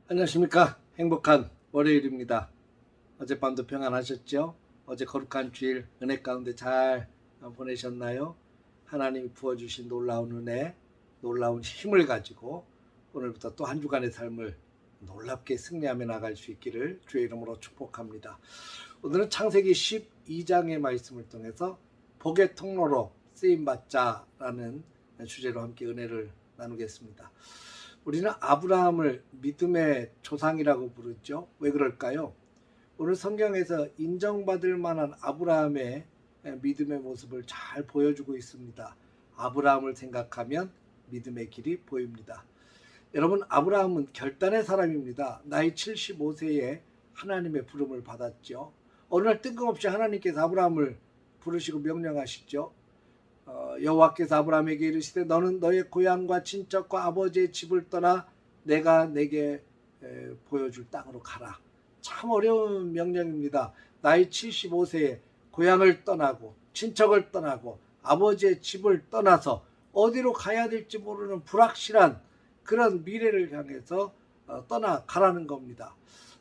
안녕하십니까. 행복한 월요일입니다. 어젯밤도 평안하셨죠? 어제 거룩한 주일 은혜 가운데 잘 보내셨나요? 하나님이 부어주신 놀라운 은혜, 놀라운 힘을 가지고 오늘부터 또 한 주간의 삶을 놀랍게 승리하며 나갈 수 있기를 주의 이름으로 축복합니다. 오늘은 창세기 12장의 말씀을 통해서 복의 통로로 쓰임받자라는 주제로 함께 은혜를 나누겠습니다. 우리는 아브라함을 믿음의 조상이라고 부르죠. 왜 그럴까요? 오늘 성경에서 인정받을 만한 아브라함의 믿음의 모습을 잘 보여주고 있습니다. 아브라함을 생각하면 믿음의 길이 보입니다. 여러분, 아브라함은 결단의 사람입니다. 나이 75세에 하나님의 부름을 받았죠. 어느 날 뜬금없이 하나님께서 아브라함을 부르시고 명령하시죠. 여호와께서 아브라함에게 이르시되 너는 너의 고향과 친척과 아버지의 집을 떠나 내가 내게 보여줄 땅으로 가라. 참 어려운 명령입니다. 나이 75세에 고향을 떠나고 친척을 떠나고 아버지의 집을 떠나서 어디로 가야 될지 모르는 불확실한 그런 미래를 향해서 떠나가라는 겁니다.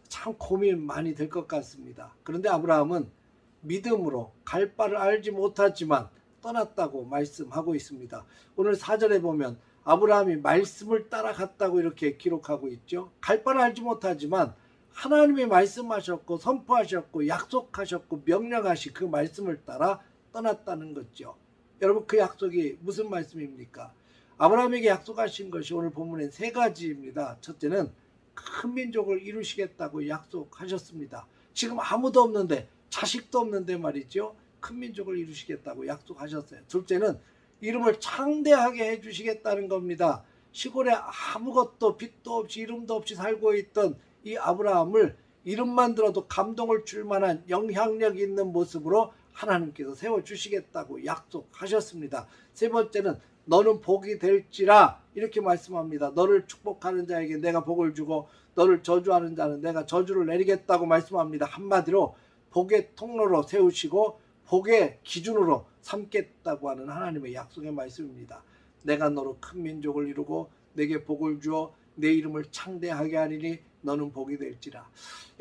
참 고민 많이 될 것 같습니다. 그런데 아브라함은 믿음으로 갈 바를 알지 못하지만 떠났다고 말씀하고 있습니다. 오늘 4절에 보면 아브라함이 말씀을 따라갔다고 이렇게 기록하고 있죠. 갈 바를 알지 못하지만 하나님이 말씀하셨고 선포하셨고 약속하셨고 명령하신 그 말씀을 따라 떠났다는 거죠. 여러분, 그 약속이 무슨 말씀입니까? 아브라함에게 약속하신 것이 오늘 본문엔 세 가지입니다. 첫째는 큰 민족을 이루시겠다고 약속하셨습니다. 지금 아무도 없는데, 자식도 없는데 말이죠. 큰 민족을 이루시겠다고 약속하셨어요. 둘째는 이름을 창대하게 해주시겠다는 겁니다. 시골에 아무것도 빚도 없이 이름도 없이 살고 있던 이 아브라함을 이름만 들어도 감동을 줄 만한 영향력 있는 모습으로 하나님께서 세워주시겠다고 약속하셨습니다. 세 번째는 너는 복이 될지라 이렇게 말씀합니다. 너를 축복하는 자에게 내가 복을 주고 너를 저주하는 자는 내가 저주를 내리겠다고 말씀합니다. 한마디로 복의 통로로 세우시고 복의 기준으로 삼겠다고 하는 하나님의 약속의 말씀입니다. 내가 너로 큰 민족을 이루고 내게 복을 주어 내 이름을 창대하게 하리니 너는 복이 될지라.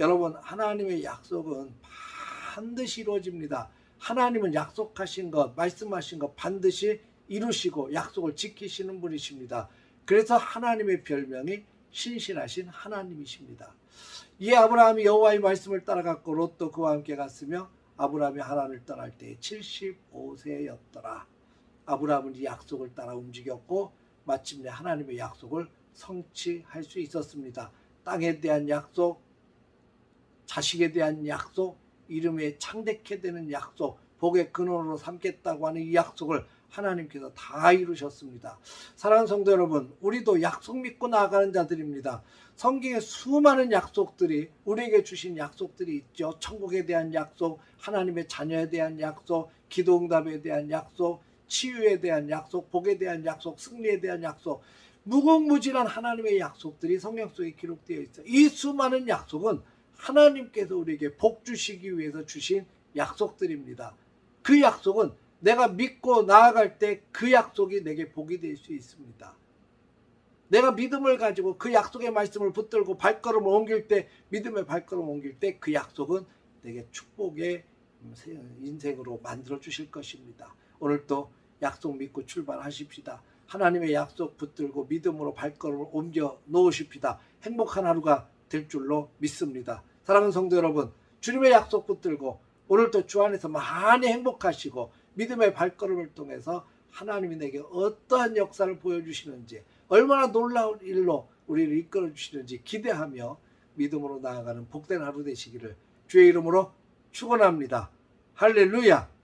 여러분, 하나님의 약속은 반드시 이루어집니다. 하나님은 약속하신 것, 말씀하신 것 반드시 이루시고 약속을 지키시는 분이십니다. 그래서 하나님의 별명이 신실하신 하나님이십니다. 이 아브라함이 여호와의 말씀을 따라갔고 롯도 그와 함께 갔으며 아브라함이 하란을 떠날 때 75세였더라. 아브라함은 이 약속을 따라 움직였고 마침내 하나님의 약속을 성취할 수 있었습니다. 땅에 대한 약속, 자식에 대한 약속, 이름에 창대케 되는 약속, 복의 근원으로 삼겠다고 하는 이 약속을 하나님께서 다 이루셨습니다. 사랑하는 성도 여러분, 우리도 약속 믿고 나아가는 자들입니다. 성경에 수많은 약속들이 우리에게 주신 약속들이 있죠. 천국에 대한 약속, 하나님의 자녀에 대한 약속, 기도응답에 대한 약속, 치유에 대한 약속, 복에 대한 약속, 승리에 대한 약속, 무궁무진한 하나님의 약속들이 성경 속에 기록되어 있어요. 이 수많은 약속은 하나님께서 우리에게 복 주시기 위해서 주신 약속들입니다. 그 약속은 내가 믿고 나아갈 때 그 약속이 내게 복이 될 수 있습니다. 내가 믿음을 가지고 그 약속의 말씀을 붙들고 발걸음을 옮길 때, 믿음의 발걸음을 옮길 때 그 약속은 내게 축복의 인생으로 만들어 주실 것입니다. 오늘도 약속 믿고 출발하십시다. 하나님의 약속 붙들고 믿음으로 발걸음을 옮겨 놓으십시다. 행복한 하루가 될 줄로 믿습니다. 사랑하는 성도 여러분, 주님의 약속 붙들고 오늘도 주 안에서 많이 행복하시고 믿음의 발걸음을 통해서 하나님이 내게 어떠한 역사를 보여주시는지, 얼마나 놀라운 일로 우리를 이끌어 주시는지 기대하며 믿음으로 나아가는 복된 하루 되시기를 주의 이름으로 축원합니다. 할렐루야.